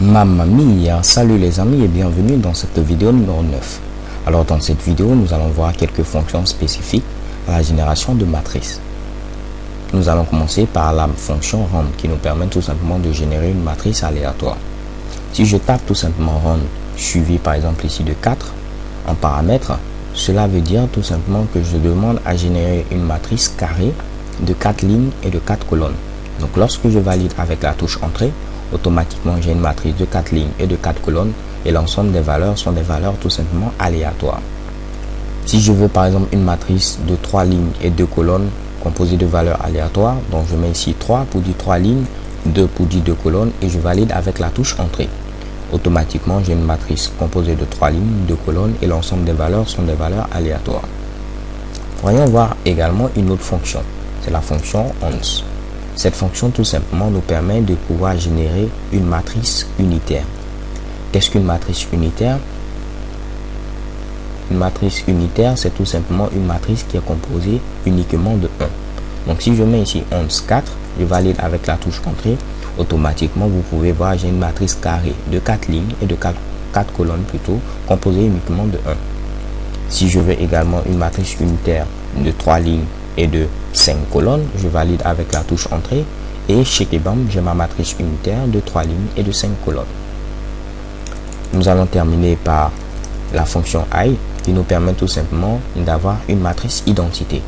Mamma mia, salut les amis et bienvenue dans cette vidéo numéro 9. Alors dans cette vidéo, nous allons voir quelques fonctions spécifiques à la génération de matrices. Nous allons commencer par la fonction rand qui nous permet tout simplement de générer une matrice aléatoire. Si je tape tout simplement rand suivi par exemple ici de 4 en paramètres, cela veut dire tout simplement que je demande à générer une matrice carrée de 4 lignes et de 4 colonnes. Donc lorsque je valide avec la touche entrée, automatiquement j'ai une matrice de 4 lignes et de 4 colonnes et l'ensemble des valeurs sont des valeurs tout simplement aléatoires. Si je veux par exemple une matrice de 3 lignes et 2 colonnes composée de valeurs aléatoires, donc je mets ici 3 pour dire 3 lignes, 2 pour dire 2 colonnes et je valide avec la touche entrée. Automatiquement j'ai une matrice composée de 3 lignes, 2 colonnes et l'ensemble des valeurs sont des valeurs aléatoires. Voyons voir également une autre fonction, c'est la fonction once. Cette fonction tout simplement nous permet de pouvoir générer une matrice unitaire. Qu'est-ce qu'une matrice unitaire? Une matrice unitaire, c'est tout simplement une matrice qui est composée uniquement de 1. Donc si je mets ici 11, 4, je valide avec la touche entrée, automatiquement vous pouvez voir j'ai une matrice carrée de 4 lignes et de 4 colonnes plutôt, composée uniquement de 1. Si je veux également une matrice unitaire de 3 lignes et de 5 colonnes, je valide avec la touche entrée et chez Kebam, j'ai ma matrice unitaire de 3 lignes et de 5 colonnes. Nous allons terminer par la fonction I qui nous permet tout simplement d'avoir une matrice identité.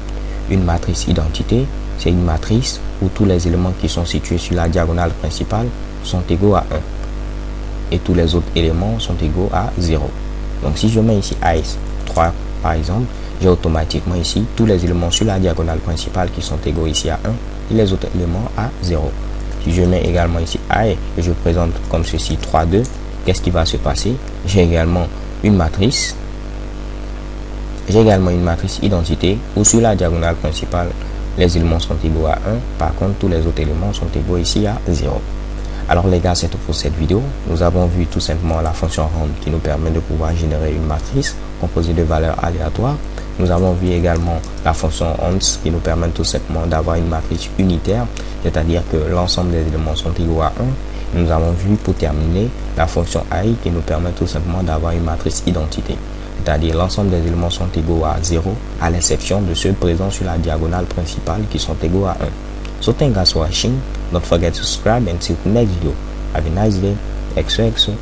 Une matrice identité, c'est une matrice où tous les éléments qui sont situés sur la diagonale principale sont égaux à 1 et tous les autres éléments sont égaux à 0. Donc si je mets ici I 3 par exemple, j'ai automatiquement ici tous les éléments sur la diagonale principale qui sont égaux ici à 1 et les autres éléments à 0. Si je mets également ici I et je présente comme ceci 3, 2, qu'est-ce qui va se passer? J'ai également une matrice identité où sur la diagonale principale les éléments sont égaux à 1, par contre tous les autres éléments sont égaux ici à 0. Alors les gars, c'est tout pour cette vidéo. Nous avons vu tout simplement la fonction rand qui nous permet de pouvoir générer une matrice composée de valeurs aléatoires. Nous avons vu également la fonction once qui nous permet tout simplement d'avoir une matrice unitaire, c'est-à-dire que l'ensemble des éléments sont égaux à 1. Nous avons vu pour terminer la fonction I qui nous permet tout simplement d'avoir une matrice identité, c'est-à-dire l'ensemble des éléments sont égaux à 0 à l'exception de ceux présents sur la diagonale principale qui sont égaux à 1. So thank you guys for watching. Don't forget to subscribe and see you next video. Have a nice day. XOXO.